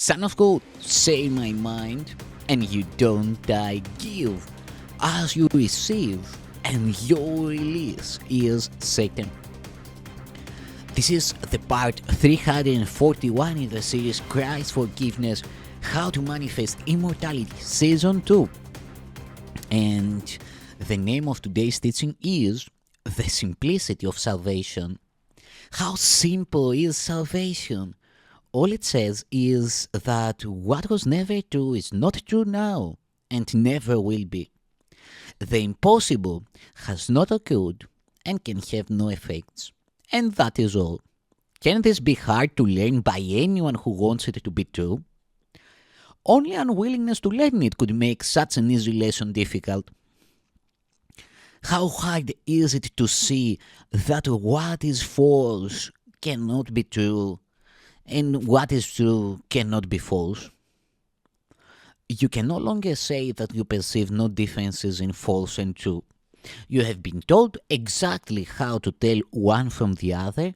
Son of God, say my mind, and you don't die. Give as you receive, and your release is Satan. This is the part 341 in the series Christ's Forgiveness, How to Manifest Immortality, Season 2. And the name of today's teaching is The Simplicity of Salvation. How simple is salvation? All it says is that what was never true is not true now and never will be. The impossible has not occurred and can have no effects. And that is all. Can this be hard to learn by anyone who wants it to be true? Only unwillingness to learn it could make such an easy lesson difficult. How hard is it to see that what is false cannot be true and what is true cannot be false? You can no longer say that you perceive no differences in false and true. You have been told exactly how to tell one from the other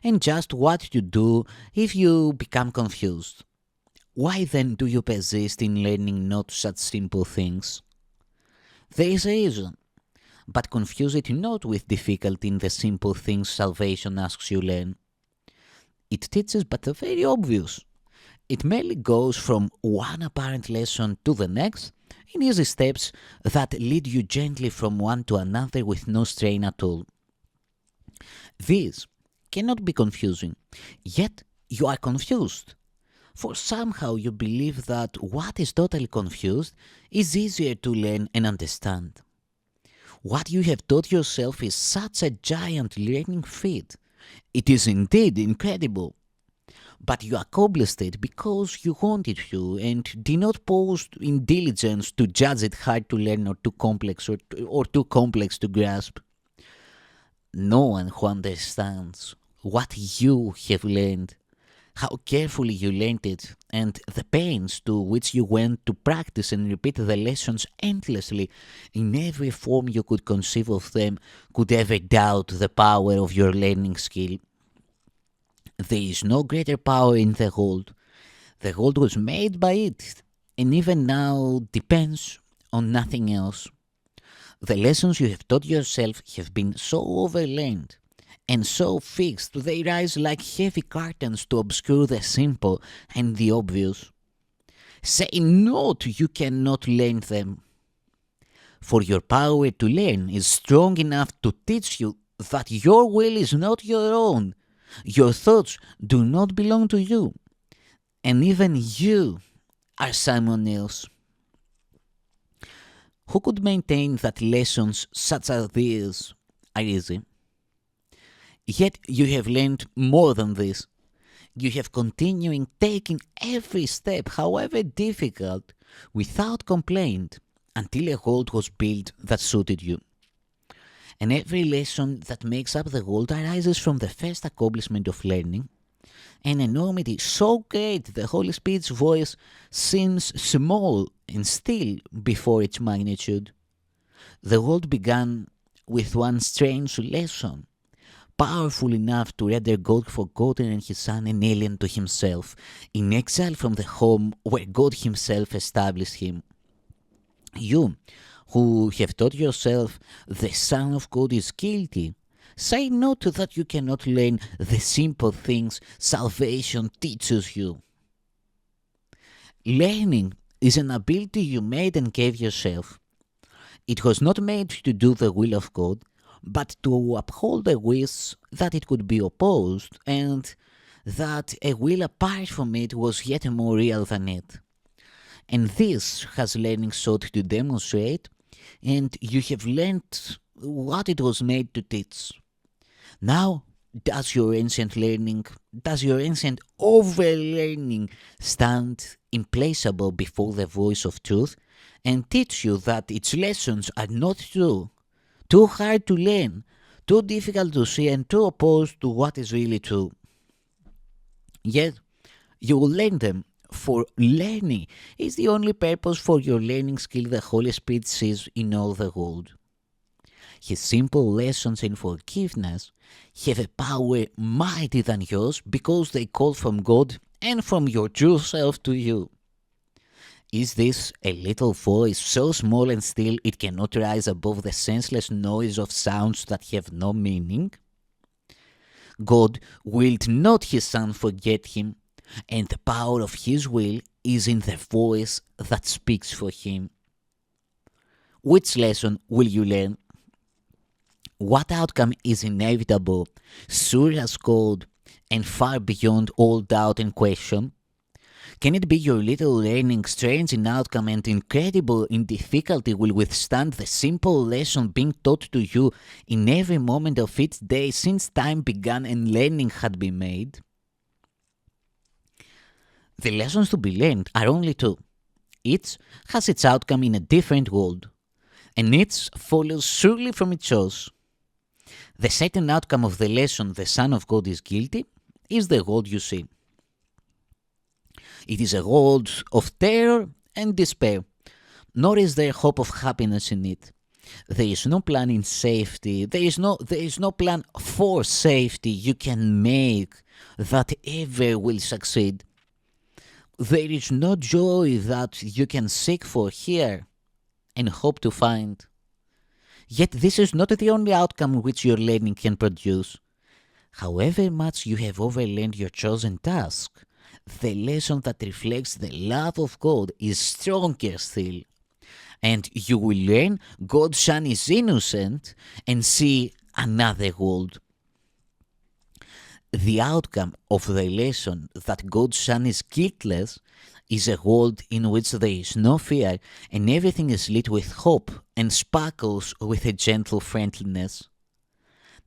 and just what to do if you become confused. Why then do you persist in learning not such simple things? There is a reason, but confuse it not with difficulty in the simple things salvation asks you learn. It teaches but the very obvious. It merely goes from one apparent lesson to the next in easy steps that lead you gently from one to another with no strain at all. This cannot be confusing, yet you are confused. For somehow you believe that what is totally confused is easier to learn and understand. What you have taught yourself is such a giant learning feat. It is indeed incredible. But you accomplished it because you wanted to and did not pause in diligence to judge it hard to learn or too complex or too complex to grasp. No one who understands what you have learned, how carefully you learned it, and the pains to which you went to practice and repeat the lessons endlessly in every form you could conceive of them, could ever doubt the power of your learning skill. There is no greater power in the world. The world was made by it, and even now depends on nothing else. The lessons you have taught yourself have been so overlearned and so fixed they rise like heavy curtains to obscure the simple and the obvious. Say not you cannot learn them, for your power to learn is strong enough to teach you that your will is not your own. Your thoughts do not belong to you, and even you are someone else. Who could maintain that lessons such as these are easy? Yet you have learned more than this. You have continuing taking every step, however difficult, without complaint, until a world was built that suited you. And every lesson that makes up the world arises from the first accomplishment of learning, an enormity so great the Holy Spirit's voice seems small and still before its magnitude. The world began with one strange lesson, powerful enough to render God forgotten and His Son an alien to Himself, in exile from the home where God Himself established Him. You, who have taught yourself the Son of God is guilty, say not that you cannot learn the simple things salvation teaches you. Learning is an ability you made and gave yourself. It was not made to do the will of God, but to uphold a wish that it could be opposed, and that a will apart from it was yet more real than it. And this has learning sought to demonstrate, and you have learnt what it was made to teach. Now, does your ancient overlearning stand implaceable before the voice of truth and teach you that its lessons are not true, too hard to learn, too difficult to see, and too opposed to what is really true? Yet, you will learn them, for learning is the only purpose for your learning skill the Holy Spirit sees in all the world. His simple lessons in forgiveness have a power mightier than yours because they call from God and from your true self to you. Is this a little voice so small and still it cannot rise above the senseless noise of sounds that have no meaning? God willed not his Son forget him, and the power of his will is in the voice that speaks for him. Which lesson will you learn? What outcome is inevitable, sure as gold, and far beyond all doubt and question? Can it be your little learning, strange in outcome and incredible in difficulty, will withstand the simple lesson being taught to you in every moment of each day since time began and learning had been made? The lessons to be learned are only two. Each has its outcome in a different world, and each follows surely from its source. The certain outcome of the lesson the Son of God is guilty is the world you see. It is a world of terror and despair, nor is there hope of happiness in it. There is no plan in safety, there is no plan for safety you can make that ever will succeed. There is no joy that you can seek for here and hope to find. Yet this is not the only outcome which your learning can produce. However much you have overlearned your chosen task, the lesson that reflects the love of God is stronger still. And you will learn God's Son is innocent and see another world. The outcome of the lesson that God's Son is guiltless is a world in which there is no fear and everything is lit with hope and sparkles with a gentle friendliness.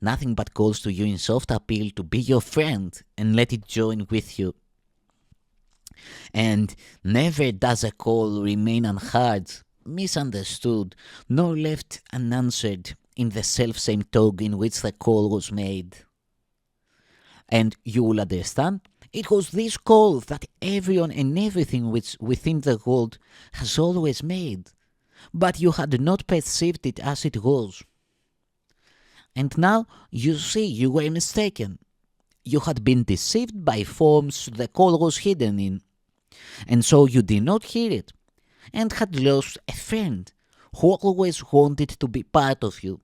Nothing but calls to you in soft appeal to be your friend and let it join with you. And never does a call remain unheard, misunderstood, nor left unanswered in the self-same tone in which the call was made. And you will understand, it was this call that everyone and everything which within the world has always made, but you had not perceived it as it was. And now you see you were mistaken. You had been deceived by forms the call was hidden in, and so you did not hear it, and had lost a friend who always wanted to be part of you.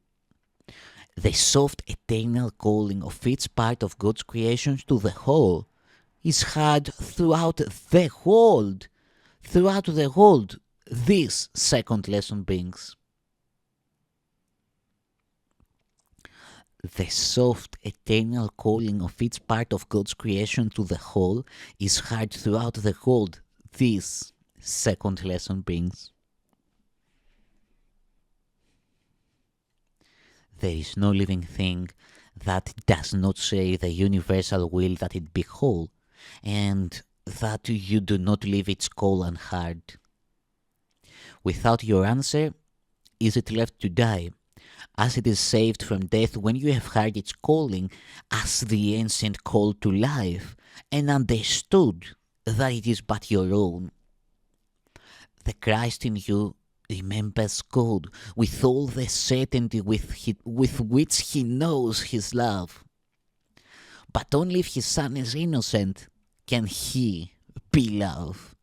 The soft eternal calling of each part of God's creation to the whole is heard throughout the world. Throughout the world, this second lesson brings. The soft eternal calling of each part of God's creation to the whole is heard throughout the world. This second lesson brings. There is no living thing that does not say the universal will that it be whole, and that you do not leave its call unheard. Without your answer, is it left to die, as it is saved from death when you have heard its calling as the ancient call to life, and understood that it is but your own. The Christ in you remembers God with all the certainty with which he knows his love. But only if his Son is innocent can he be love.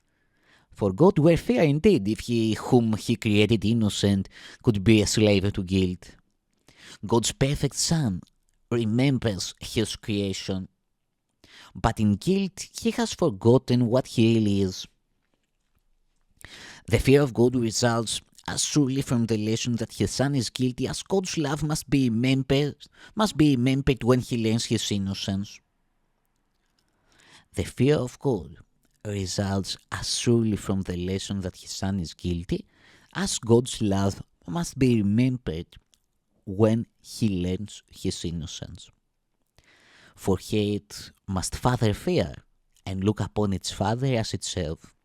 For God were fair indeed if he whom he created innocent could be a slave to guilt. God's perfect Son remembers his creation, but in guilt he has forgotten what he really is. The fear of God results as surely from the lesson that his Son is guilty as God's love must be remembered when he learns his innocence. The fear of God results as surely from the lesson that his Son is guilty as God's love must be remembered when he learns his innocence. For hate must father fear and look upon its father as itself.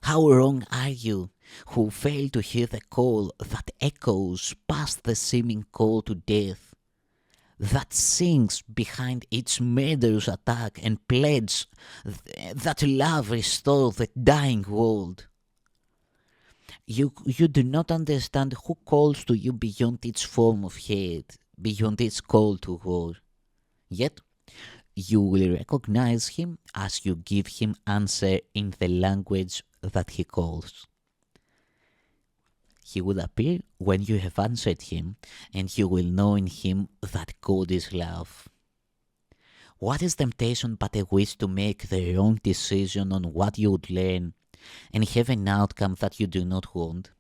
How wrong are you who fail to hear the call that echoes past the seeming call to death, that sings behind its murderous attack and pledge that love restore the dying world. You do not understand who calls to you beyond its form of hate, beyond its call to war. Yet You will recognize him as you give him answer in the language that he calls. He will appear when you have answered him, and you will know in him that God is love. What is temptation but a wish to make the wrong decision on what you would learn and have an outcome that you do not want?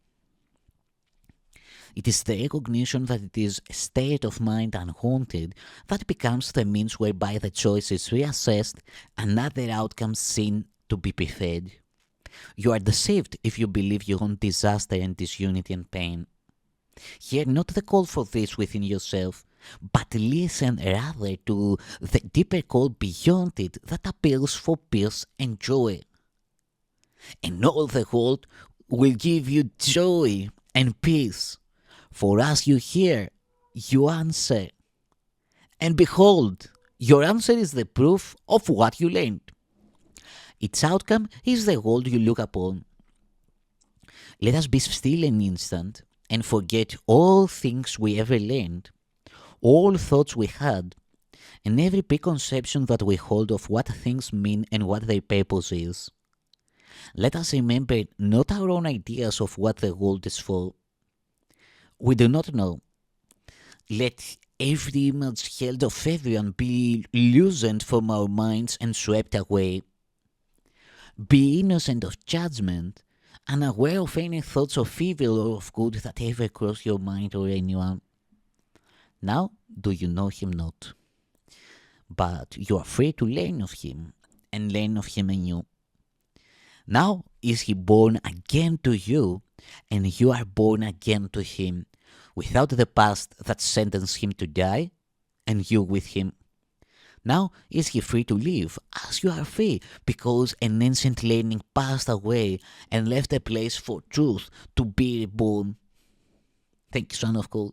It is the recognition that it is a state of mind unwanted that becomes the means whereby the choice is reassessed and other outcomes seen to be preferred. You are deceived if you believe you want disaster and disunity and pain. Hear not the call for this within yourself, but listen rather to the deeper call beyond it that appeals for peace and joy. And all the world will give you joy and peace. For as you hear, you answer. And behold, your answer is the proof of what you learned. Its outcome is the world you look upon. Let us be still an instant and forget all things we ever learned, all thoughts we had, and every preconception that we hold of what things mean and what their purpose is. Let us remember not our own ideas of what the world is for. We do not know. Let every image held of everyone be loosened from our minds and swept away. Be innocent of judgment, unaware of any thoughts of evil or of good that ever cross your mind or anyone. Now do you know him not, but you are free to learn of him, and learn of him anew. Now is he born again to you, and you are born again to him, without the past that sentenced him to die, and you with him. Now is he free to live as you are free, because an ancient learning passed away and left a place for truth to be reborn. Thank you, Son of God.